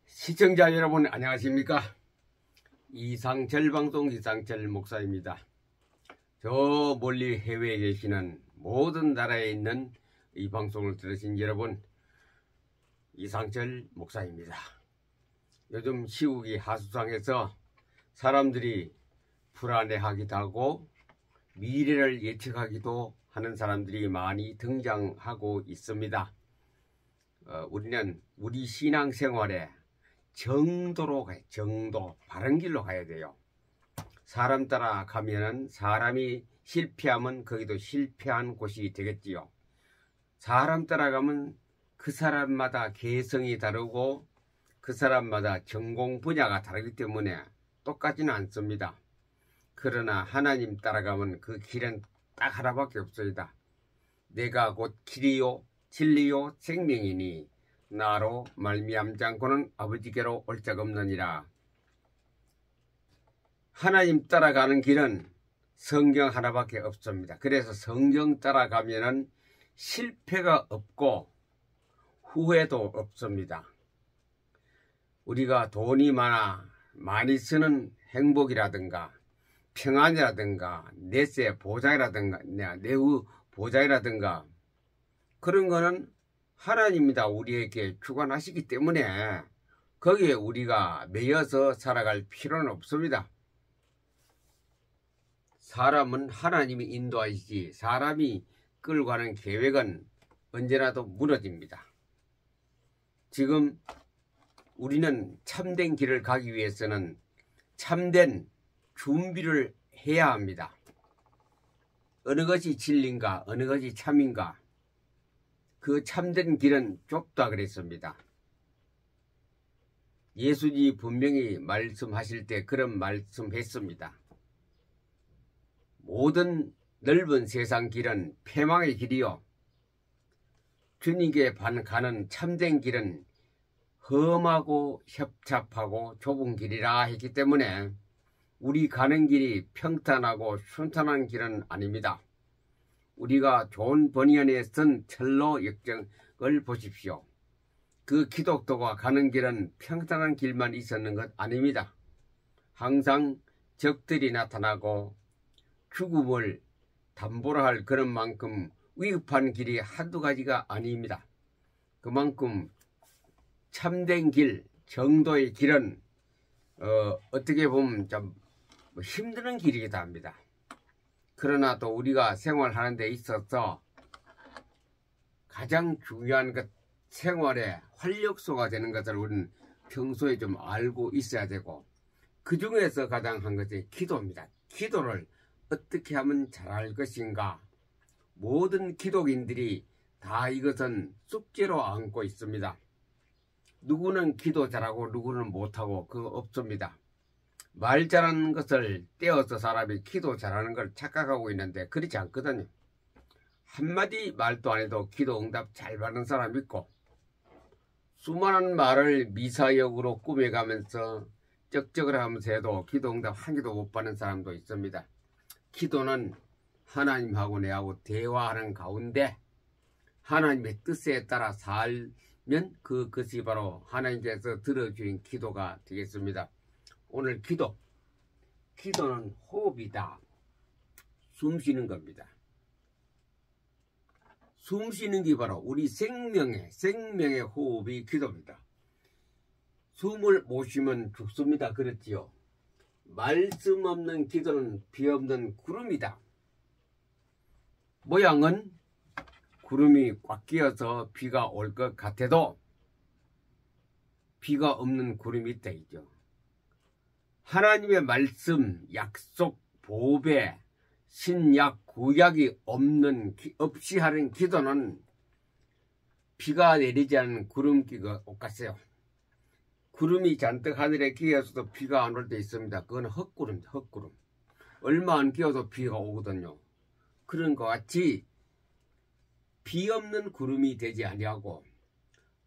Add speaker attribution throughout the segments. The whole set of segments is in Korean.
Speaker 1: 시청자 여러분 안녕하십니까? 이상철 방송 이상철 목사입니다. 저 멀리 해외에 계시는 모든 나라에 있는 이 방송을 들으신 여러분, 이상철 목사입니다. 요즘 시국이 하수상해서 사람들이 불안해하기도 하고 미래를 예측하기도 하는 사람들이 많이 등장하고 있습니다. 우리는 우리 신앙생활에 정도로 가야, 정도, 바른 길로 가야 돼요. 사람 따라 가면은 사람이 실패하면 거기도 실패한 곳이 되겠지요. 사람 따라가면 그 사람마다 개성이 다르고 그 사람마다 전공 분야가 다르기 때문에 똑같지는 않습니다. 그러나 하나님 따라가면 그 길은 딱 하나밖에 없습니다. 내가 곧 길이요 진리요 생명이니 나로 말미암지 않고는 아버지께로 올 자가 없느니라. 하나님 따라가는 길은 성경 하나밖에 없습니다. 그래서 성경 따라가면은 실패가 없고 후회도 없습니다. 우리가 돈이 많이 쓰는 행복이라든가 평안이라든가 내세 보장이라든가 내후 보장이라든가 그런 거는 하나님이다 우리에게 주관하시기 때문에 거기에 우리가 매여서 살아갈 필요는 없습니다. 사람은 하나님이 인도하시지 사람이 끌고 가는 계획은 언제라도 무너집니다. 지금 우리는 참된 길을 가기 위해서는 참된 준비를 해야 합니다. 어느 것이 진리인가 어느 것이 참인가, 그 참된 길은 좁다 그랬습니다. 예수님이 분명히 말씀하실 때 그런 말씀했습니다. 모든 넓은 세상 길은 패망의 길이요 주님께 가는 참된 길은 험하고 협잡하고 좁은 길이라 했기 때문에 우리 가는 길이 평탄하고 순탄한 길은 아닙니다. 우리가 존 버니언에 쓴 철로 역정을 보십시오. 그 기독교가 가는 길은 평탄한 길만 있었는 것 아닙니다. 항상 적들이 나타나고 죽음을 담보로 할 그런 만큼 위급한 길이 한두 가지가 아닙니다. 그만큼 참된 길, 정도의 길은 어떻게 보면 좀 힘드는 길이기도 합니다. 그러나 또 우리가 생활하는 데 있어서 가장 중요한 것, 생활의 활력소가 되는 것을 우리는 평소에 좀 알고 있어야 되고, 그 중에서 가장 한 것이 기도입니다. 기도를 어떻게 하면 잘할 것인가, 모든 기독인들이 다 이것은 숙제로 안고 있습니다. 누구는 기도 잘하고 누구는 못하고 그거 없습니다. 말 잘하는 것을 떼어서 사람이 기도 잘하는 걸 착각하고 있는데 그렇지 않거든요. 한마디 말도 안 해도 기도 응답 잘 받는 사람 있고, 수많은 말을 미사역으로 꾸며가면서 쩍쩍을 하면서 해도 기도 응답 한 개도 못 받는 사람도 있습니다. 기도는 하나님하고 내하고 대화하는 가운데 하나님의 뜻에 따라 살면 그것이 바로 하나님께서 들어주신 기도가 되겠습니다. 오늘 기도는 호흡이다. 숨 쉬는 겁니다. 숨 쉬는 게 바로 우리 생명의 호흡이 기도입니다. 숨을 못 쉬면 죽습니다. 그렇지요. 말씀 없는 기도는 비 없는 구름이다. 모양은 구름이 꽉 끼어서 비가 올 것 같아도 비가 없는 구름이 있다 이죠. 하나님의 말씀, 약속, 보배, 신약, 구약이 없이 하는 기도는 비가 내리지 않는 구름기가 똑같아요. 구름이 잔뜩 하늘에 끼어서도 비가 안 올 때 있습니다. 그건 헛구름입니다. 헛구름. 얼마 안 끼어도 비가 오거든요. 그런 것 같이 비 없는 구름이 되지 아니하고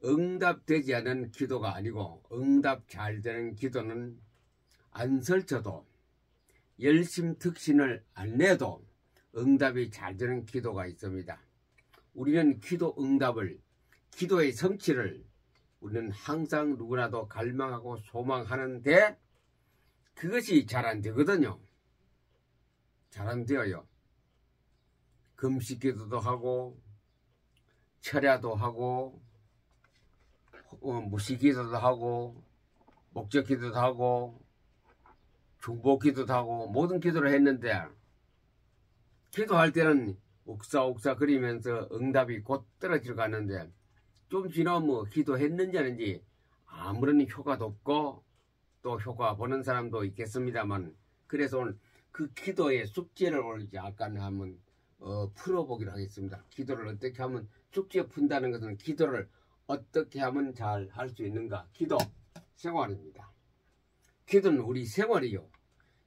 Speaker 1: 응답되지 않은 기도가 아니고 응답 잘 되는 기도는 안 설쳐도 열심특신을 안 내도 응답이 잘 되는 기도가 있습니다. 우리는 기도 응답을, 기도의 성취를 우리는 항상 누구나도 갈망하고 소망하는데 그것이 잘 안 되거든요. 잘 안 되어요. 금식기도도 하고 철야도 하고 무시기도도 하고 목적기도도 하고 중보기도도 하고 모든 기도를 했는데 기도할 때는 옥사옥사 그리면서 응답이 곧 떨어지러 가는데 좀 지나면 뭐 기도했는지 아닌지 아무런 효과도 없고 또 효과 보는 사람도 있겠습니다만 그래서 오늘 그 기도의 숙제를 오늘 약간 한번 풀어보기로 하겠습니다. 기도를 어떻게 하면 숙제 푼다는 것은 기도를 어떻게 하면 잘 할 수 있는가. 기도 생활입니다. 기도는 우리 생활이요.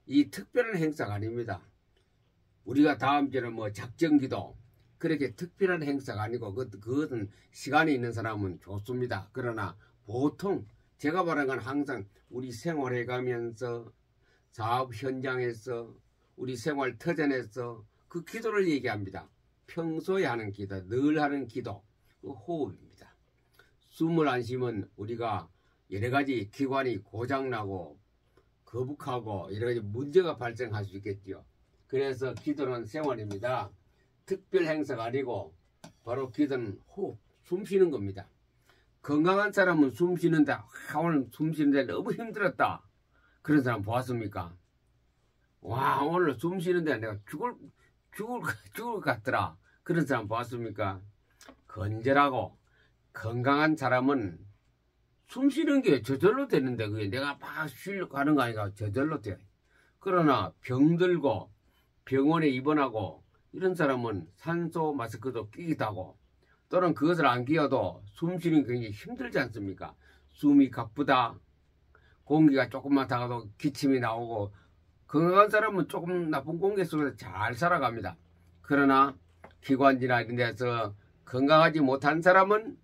Speaker 1: 이 특별한 행사가 아닙니다. 우리가 다음 주에는 뭐 작정기도 그렇게 특별한 행사가 아니고 그것은 시간이 있는 사람은 좋습니다. 그러나 보통 제가 말한 건 항상 우리 생활해 가면서 사업 현장에서 우리 생활 터전에서 그 기도를 얘기합니다. 평소에 하는 기도, 늘 하는 기도, 그 호흡입니다. 숨을 안 쉬면 우리가 여러 가지 기관이 고장나고 거북하고 여러 가지 문제가 발생할 수 있겠죠. 그래서 기도는 생활입니다. 특별 행사가 아니고 바로 기도는 호흡, 숨 쉬는 겁니다. 건강한 사람은 숨 쉬는데 오늘 숨 쉬는데 너무 힘들었다. 그런 사람 보았습니까? 와 오늘 숨 쉬는데 내가 죽을 것 같더라. 그런 사람 보았습니까? 건전하고 건강한 사람은 숨 쉬는 게 저절로 되는데 그게 내가 막 쉬려고 하는 거 아니라 저절로 돼요. 그러나 병들고 병원에 입원하고 이런 사람은 산소 마스크도 끼기도 하고 또는 그것을 안 끼어도 숨 쉬는 게 굉장히 힘들지 않습니까? 숨이 가쁘다. 공기가 조금만 다가도 기침이 나오고 건강한 사람은 조금 나쁜 공기 속에서 잘 살아갑니다. 그러나 기관지나 이런 데서 건강하지 못한 사람은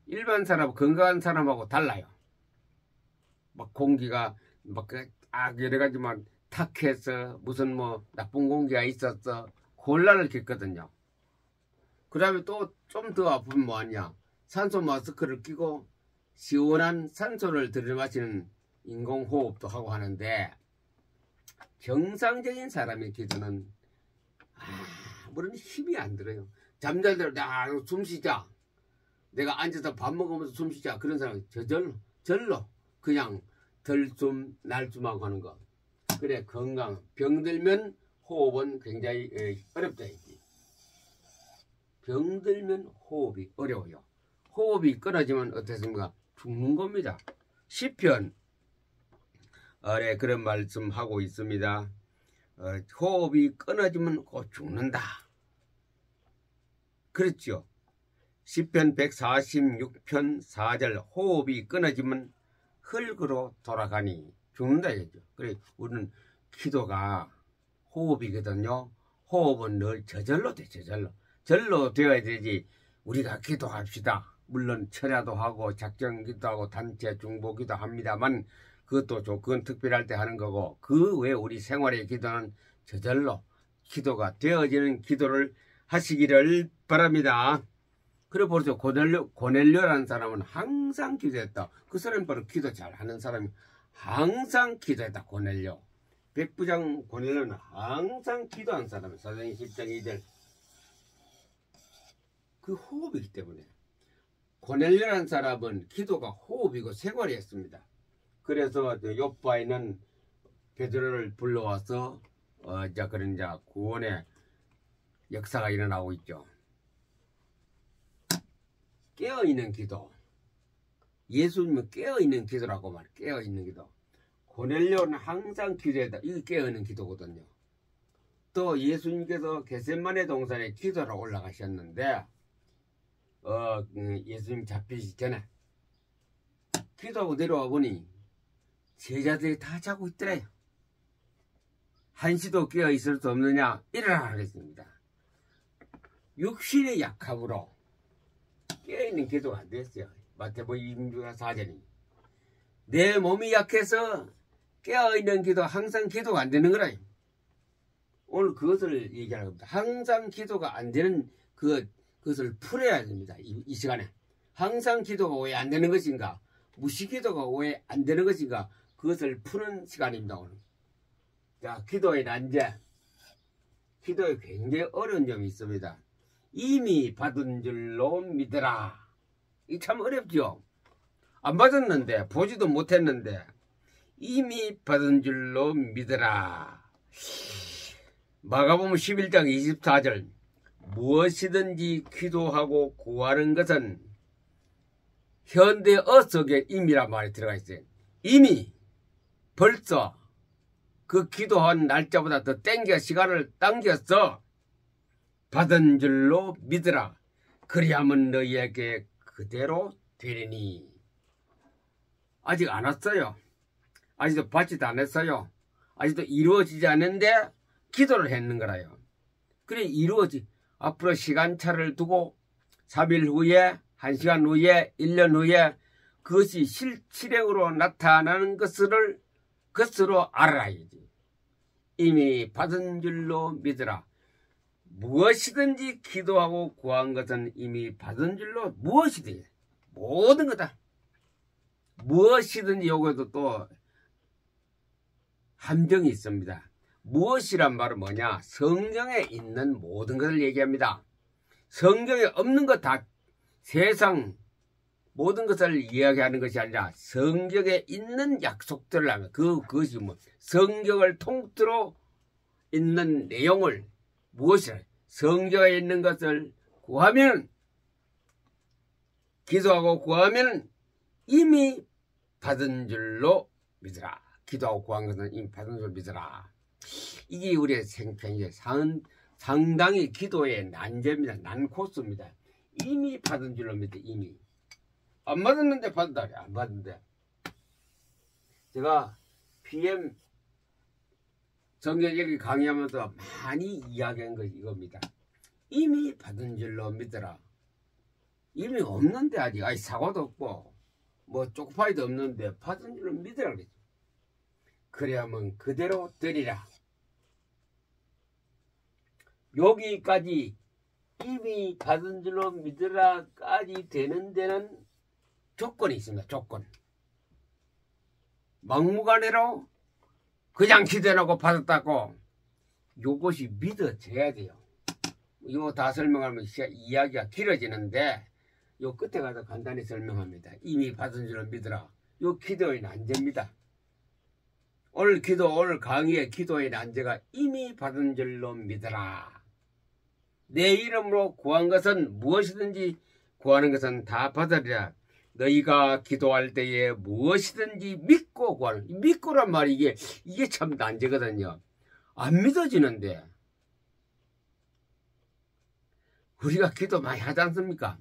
Speaker 1: 일반 사람, 건강한 사람하고 달라요. 막 공기가 막 여러 가지만 탁해서 무슨 뭐 나쁜 공기가 있었어 곤란을 겪거든요. 그 다음에 또 좀 더 아프면 뭐하냐, 산소 마스크를 끼고 시원한 산소를 들이마시는 인공호흡도 하고 하는데 정상적인 사람의 기도는 아무런 힘이 안 들어요. 잠잘 때 숨 쉬자, 내가 앉아서 밥 먹으면서 숨 쉬자, 그런 사람은 절로 그냥 덜숨 날숨하고 하는 거. 그래 건강. 병들면 호흡은 굉장히 어렵다. 병들면 호흡이 어려워요. 호흡이 끊어지면 어떻습니까? 죽는 겁니다. 시편 아래 그런 말씀하고 있습니다. 호흡이 끊어지면 곧 죽는다. 그렇죠. 시편 146편 4절 호흡이 끊어지면 흙으로 돌아가니 죽는다 이거죠. 그래 우리는 기도가 호흡이거든요. 호흡은 늘 저절로 돼. 절로 되어야 되지. 우리가 기도합시다. 물론 철야도 하고 작정기도 하고 단체 중보기도 합니다만 그것도 그건 특별할 때 하는 거고 그 외 우리 생활의 기도는 저절로 기도가 되어지는 기도를 하시기를 바랍니다. 그리고 보세요. 고넬료라는 사람은 항상 기도했다. 그 사람이 바로 기도 잘하는 사람이 항상 기도했다. 고넬료. 백부장 고넬료는 항상 기도한 사람이에요. 사도행전 10장 2절. 그 호흡이기 때문에 고넬료라는 사람은 기도가 호흡이고 생활이었습니다. 그래서 요바에는 베드로를 불러와서 그런 구원의 역사가 일어나고 있죠. 깨어있는 기도. 예수님은 깨어있는 기도라고 말해요. 깨어있는 기도. 고넬료는 항상 기도했다. 이게 깨어있는 기도거든요. 또 예수님께서 겟세마네 동산에 기도하러 올라가셨는데 예수님 잡히시기 전에 기도하고 내려와 보니 제자들이 다 자고 있더래요. 한시도 깨어 있을 수 없느냐, 일어나라 그랬습니다. 육신의 약함으로 깨어있는 기도가 안 됐어요. 마태복음 24절이 내 몸이 약해서 깨어있는 기도, 항상 기도가 안 되는 거라. 오늘 그것을 얘기하는 겁니다. 항상 기도가 안 되는 그것을 풀어야 됩니다. 이 시간에 항상 기도가 왜 안 되는 것인가? 무시기도가 왜 안 되는 것인가? 그것을 푸는 시간입니다. 오늘. 자, 기도의 난제. 기도에 굉장히 어려운 점이 있습니다. 이미 받은 줄로 믿으라. 이 참 어렵죠. 안 받았는데, 보지도 못했는데 이미 받은 줄로 믿으라. 마가복음 11장 24절. 무엇이든지 기도하고 구하는 것은 현대어 속에 이미란 말이 들어가 있어요. 이미 벌써 그 기도한 날짜보다 더 시간을 당겨서 받은 줄로 믿으라. 그리하면 너희에게 그대로 되리니. 아직 안 왔어요. 아직도 받지도 않았어요. 아직도 이루어지지 않는데 기도를 했는 거라요. 그래 앞으로 시간차를 두고 3일 후에 1시간 후에 1년 후에 그것이 실행으로 나타나는 것으로 알아야지. 이미 받은 줄로 믿으라. 무엇이든지 기도하고 구한 것은 이미 받은 줄로 무엇이든지 모든 거다. 무엇이든지 여기에도 또 함정이 있습니다. 무엇이란 말은 뭐냐? 성경에 있는 모든 것을 얘기합니다. 성경에 없는 것 다 세상 모든 것을 이야기하는 것이 아니라 성경에 있는 약속들을 하면 그것이 성경을 통틀어 있는 내용을 무엇이라 성경에 있는 것을 구하면 기도하고 구하면 이미 받은 줄로 믿으라. 기도하고 구한 것은 이미 받은 줄로 믿으라. 이게 우리의 생평에 상당히 기도의 난제입니다. 난코스입니다. 이미 받은 줄로 믿어. 이미 안 받았는데 받았다. 안 받았는데 제가 PM 성경 읽기 강의하면서 많이 이야기한 것이 이겁니다. 이미 받은 줄로 믿어라. 이미 없는데 아직 사고도 없고 뭐 쪽파이도 없는데 받은 줄로 믿으라 그랬죠. 그래야만 그대로 되리라. 여기까지 이미 받은 줄로 믿으라까지 되는 데는 조건이 있습니다. 조건. 막무가내로 그냥 기대하고 받았다고 요것이 믿어져야 돼요. 이거 다 설명하면 이야기가 길어지는데 요 끝에 가서 간단히 설명합니다. 이미 받은 줄로 믿으라. 요 기도의 난제입니다. 오늘 강의의 기도의 난제가 이미 받은 줄로 믿으라. 내 이름으로 구한 것은 무엇이든지 구하는 것은 다 받으리라. 너희가 기도할 때에 무엇이든지 믿고 구하는. 믿고란 말이 이게 참 난제거든요. 안 믿어지는데 우리가 기도 많이 하지 않습니까?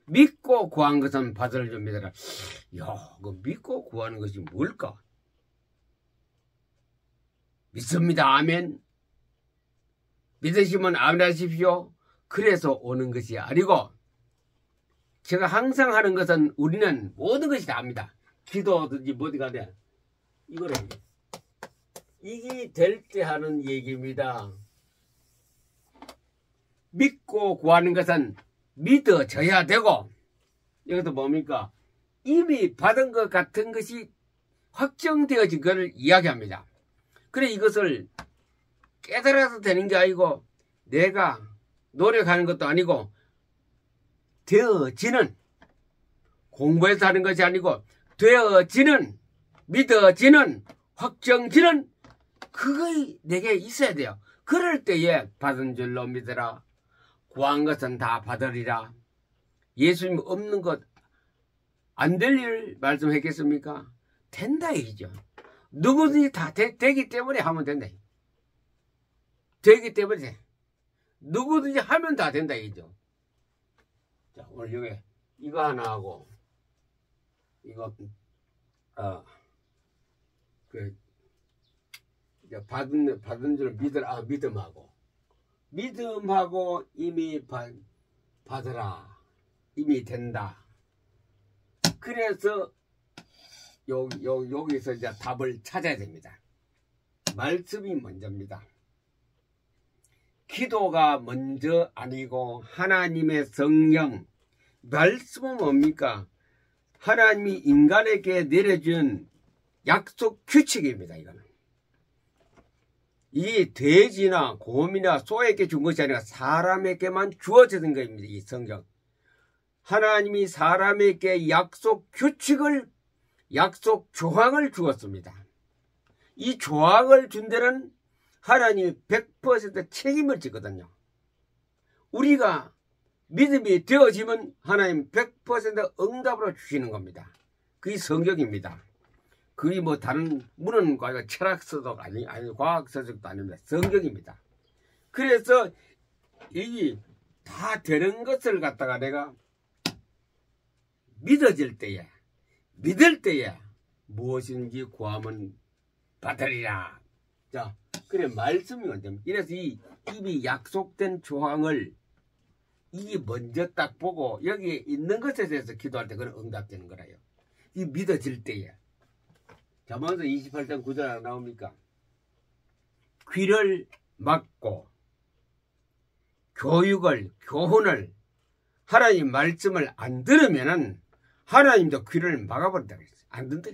Speaker 1: 믿고 구한 것은 받을 줄 믿어라. 그 믿고 구하는 것이 뭘까? 믿습니다. 아멘. 믿으시면 아멘 하십시오. 그래서 오는 것이 아니고 제가 항상 하는 것은 우리는 모든 것이 다 합니다. 기도든지 뭐든가 돼. 이거를 이게 될 때 하는 얘기입니다. 믿고 구하는 것은 믿어져야 되고 이것도 뭡니까? 이미 받은 것 같은 것이 확정되어진 것을 이야기합니다. 그래 이것을 깨달아서 되는 게 아니고 내가 노력하는 것도 아니고 되어지는 공부해서 하는 것이 아니고 되어지는 믿어지는 확정지는 그거 내게 있어야 돼요. 그럴 때에 받은 줄로 믿으라. 구한 것은 다 받으리라. 예수님 없는 것 안 될 일 말씀했겠습니까? 된다 이죠. 누구든지 다 되기 때문에 하면 된다. 되기 때문에 돼. 누구든지 하면 다 된다 이죠. 자, 오늘 여기 이거 하나 하고 이거 받은 줄 믿으라. 믿음하고 이미 받으라. 이미 된다. 그래서 여기서 이제 답을 찾아야 됩니다. 말씀이 먼저입니다. 기도가 먼저 아니고 하나님의 성령, 말씀은 뭡니까? 하나님이 인간에게 내려준 약속 규칙입니다. 이거는. 이 돼지나 곰이나 소에게 준 것이 아니라 사람에게만 주어지는 것입니다. 이 성경. 하나님이 사람에게 약속 규칙을, 약속 조항을 주었습니다. 이 조항을 준 데는 하나님이 100% 책임을 지거든요. 우리가 믿음이 되어지면 하나님 100% 응답으로 주시는 겁니다. 그게 성경입니다. 그게 뭐 다른 문헌과 철학서도 아니 과학서적도 아닙니다. 성경입니다. 그래서 이 다 되는 것을 갖다가 내가 믿어질 때에, 믿을 때에 무엇인지 구하면 받으리라. 자, 그래 말씀이 언제입니까? 이래서 이 이미 약속된 조항을 이게 먼저 딱 보고 여기에 있는 것에 대해서 기도할 때 그건 응답되는 거라요. 이 믿어질 때에. 잠언서 28장 9절 나옵니까? 귀를 막고 교훈을 하나님 말씀을 안 들으면은 하나님도 귀를 막아버린다고 했어요. 안 듣는다.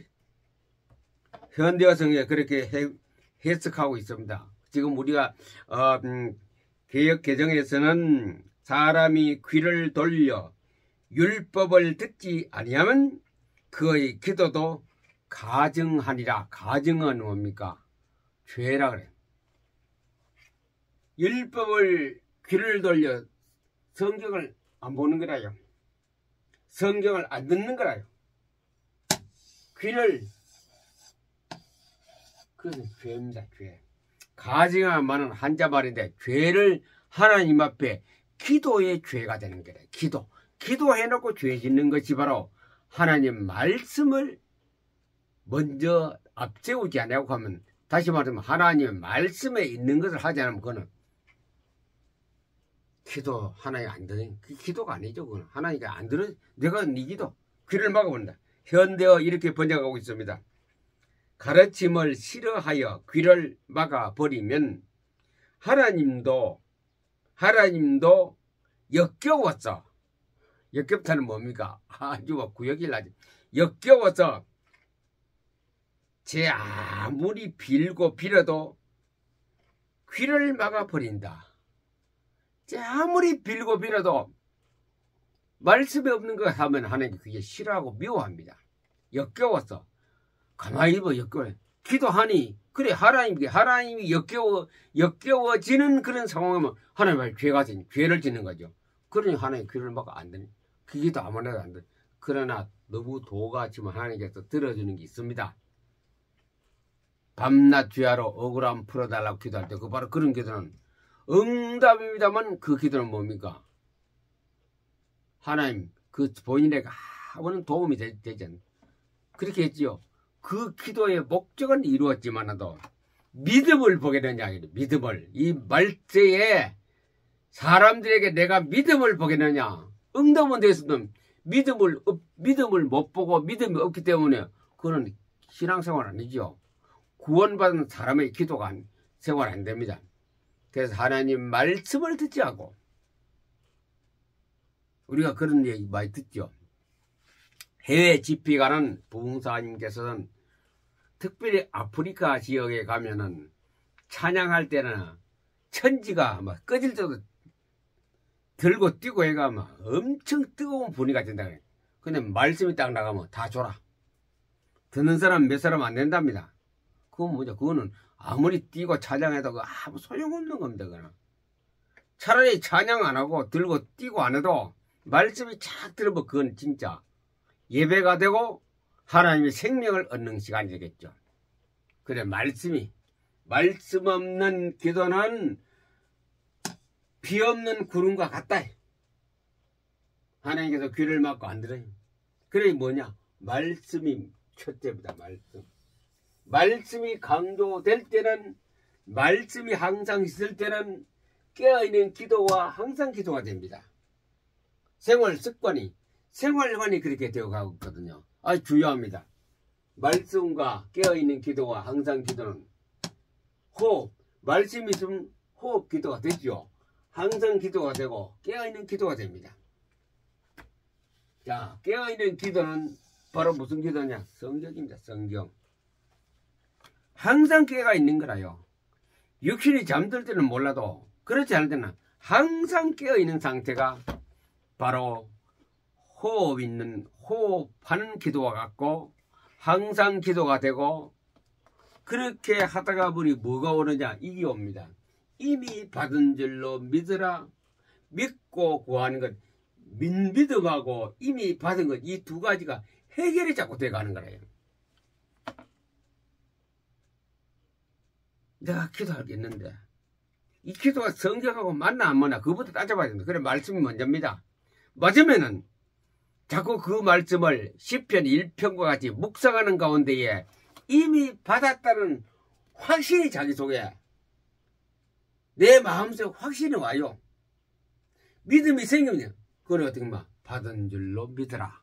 Speaker 1: 현대어성에 그렇게 해석하고 있습니다. 지금 우리가 개역 개정에서는 사람이 귀를 돌려 율법을 듣지 아니하면 그의 기도도 가증하니라. 가증은 뭡니까? 죄라 그래요. 율법을 귀를 돌려 성경을 안 보는 거라요. 성경을 안 듣는 거라요. 귀를, 그것은 죄입니다. 죄. 가증하면 한자말인데 죄를 하나님 앞에 기도의 죄가 되는 거래요. 기도해놓고 죄 짓는 것이 바로 하나님 말씀을 먼저 앞세우지 않냐고 하면, 다시 말하면 하나님의 말씀에 있는 것을 하지 않으면 그거는 기도 하나님 안 들으니 그 기도가 아니죠. 그건 하나님이 안 들어, 내가 네 기도 귀를 막아본다. 현대어 이렇게 번역하고 있습니다. 가르침을 싫어하여 귀를 막아버리면 하나님도 역겨워서, 역겹다는 뭡니까? 아주 구역이 나죠. 역겨워서 제 아무리 빌고 빌어도 귀를 막아버린다. 제 아무리 빌고 빌어도 말씀이 없는 거 하면 하나님 그게 싫어하고 미워합니다. 역겨워서. 가만히 봐, 역겨워. 기도하니, 그래, 하나님이 역겨워지는 그런 상황이면 하나님이 죄를 짓는 거죠. 그러니 하나님 귀를 막아 안 되니. 그 기도 아무나 안 돼. 그러나 너무 도가치면 하나님께서 들어주는 게 있습니다. 밤낮 주야로 억울함 풀어달라고 기도할 때, 그 바로 그런 기도는 응답입니다만, 그 기도는 뭡니까? 하나님, 그 본인에게 아무런 도움이 되지 않는. 그렇게 했지요. 그 기도의 목적은 이루었지만도 믿음을 보게 되냐, 믿음을. 이 말세에 사람들에게 내가 믿음을 보게 되냐. 응답은 됐어도 믿음을 못 보고 믿음이 없기 때문에 그건 신앙생활 아니죠. 구원받은 사람의 기도가 생활 안 됩니다. 그래서 하나님 말씀을 듣지 않고, 우리가 그런 얘기 많이 듣죠. 해외 집회 가는 부흥사님께서는 특별히 아프리카 지역에 가면은 찬양할 때는 천지가 막 꺼질 때도 들고 뛰고 해가 막 엄청 뜨거운 분위기가 된다 그래. 근데 말씀이 딱 나가면 다 줘라. 듣는 사람 몇 사람 안 된답니다. 그건 뭐냐? 그거는 아무리 뛰고 찬양해도 아무 소용없는 겁니다. 그거는. 차라리 찬양 안 하고 들고 뛰고 안 해도 말씀이 착 들어보면 그건 진짜 예배가 되고 하나님의 생명을 얻는 시간이 되겠죠. 그래, 말씀 없는 기도는 비 없는 구름과 같다. 하나님께서 귀를 막고 안 들어요. 그래, 뭐냐? 말씀이 첫째입니다. 말씀이 강조될 때는, 말씀이 항상 있을 때는 깨어있는 기도와 항상 기도가 됩니다. 생활관이 그렇게 되어가고 있거든요. 아주 중요합니다. 말씀과 깨어있는 기도와 항상 기도는 호흡, 말씀이 있으면 호흡 기도가 되죠. 항상 기도가 되고 깨어있는 기도가 됩니다. 자, 깨어있는 기도는 바로 무슨 기도냐? 성경입니다. 성경. 항상 깨어 있는 거라요. 육신이 잠들 때는 몰라도 그렇지 않을 때는 항상 깨어 있는 상태가 바로 호흡하는 기도와 같고 항상 기도가 되고, 그렇게 하다가 보니 뭐가 오느냐? 이게 옵니다. 이미 받은 줄로 믿으라. 믿고 구하는 것, 믿음하고 이미 받은 것, 이 두 가지가 해결이 자꾸 돼가는 거예요. 내가 기도하겠는데 이 기도가 성경하고 맞나 안 맞나 그것부터 따져봐야 된다. 그래, 말씀이 먼저입니다. 맞으면은 자꾸 그 말씀을 시편 1편과 같이 묵상하는 가운데에 이미 받았다는 확신이 자기 속에, 내 마음속에 확신이 와요. 믿음이 생기면 그걸 어떻게 막 받은 줄로 믿으라.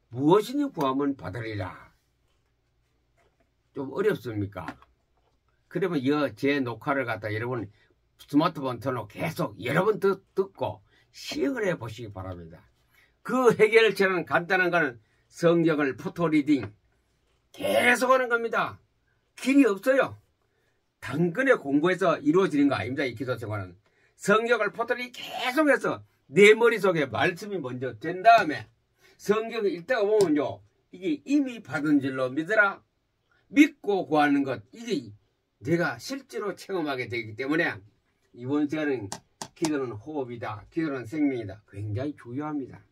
Speaker 1: 무엇이니 구하면 받으리라. 좀 어렵습니까? 그러면 제 녹화를 갖다 여러분 스마트폰 켜놓고 계속 여러 번 듣고 시행을 해 보시기 바랍니다. 그 해결처는 간단한 거는 성경을 포토리딩 계속 하는 겁니다. 길이 없어요. 단번에 공부해서 이루어지는 거 아닙니다. 이 기도 생활은 성경을 포토리딩 계속해서 내 머릿속에 말씀이 먼저 된 다음에 성경을 읽다가 보면요, 이게 이미 받은 줄로 믿으라. 믿고 구하는 것, 이게 내가 실제로 체험하게 되기 때문에 이번 시간은 기도는 호흡이다, 기도는 생명이다, 굉장히 중요합니다.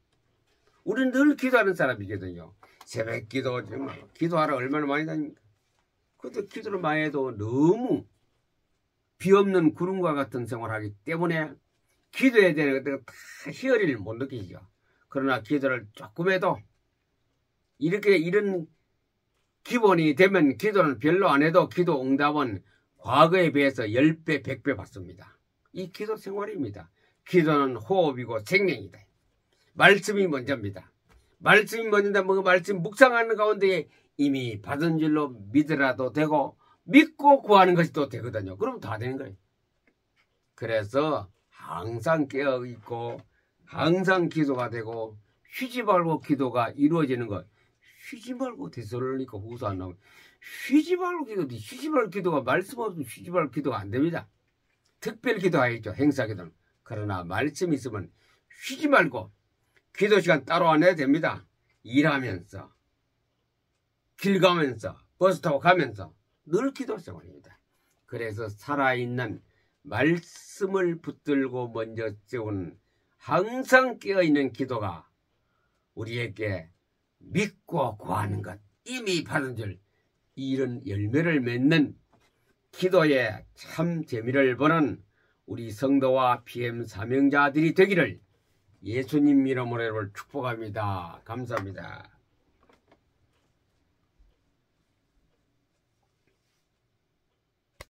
Speaker 1: 우리는 늘 기도하는 사람이거든요. 새벽 기도, 기도하러 얼마나 많이 다닙니까? 그런데 기도를 많이 해도 너무 비없는 구름과 같은 생활을 하기 때문에 기도해야 되는 것들 다 희열을 못 느끼죠. 그러나 기도를 조금 해도 이런 기본이 되면 기도는 별로 안 해도 기도 응답은 과거에 비해서 10배, 100배 받습니다. 이 기도 생활입니다. 기도는 호흡이고 생명이다. 말씀이 먼저입니다. 말씀이 먼저다. 뭐 말씀 묵상하는 가운데 이미 받은 줄로 믿으라도 되고 믿고 구하는 것이 또 되거든요. 그럼 다 되는 거예요. 그래서 항상 깨어있고 항상 기도가 되고 쉬지 말고 기도가 이루어지는 것. 쉬지 말고 데살로니가 후서 안 나오면 쉬지 말고 기도가 말씀 없으면 쉬지 말고 기도가 안 됩니다. 특별 기도하겠죠. 행사 기도는. 그러나 말씀이 있으면 쉬지 말고 기도 시간 따로 안 해도 됩니다. 일하면서 길 가면서 버스 타고 가면서 늘 기도 생활입니다. 그래서 살아있는 말씀을 붙들고 먼저 세운 항상 깨어있는 기도가 우리에게 믿고 구하는 것, 이미 받은 줄, 이런 열매를 맺는 기도에 참 재미를 보는 우리 성도와 PM 사명자들이 되기를 예수님 이름으로 축복합니다. 감사합니다.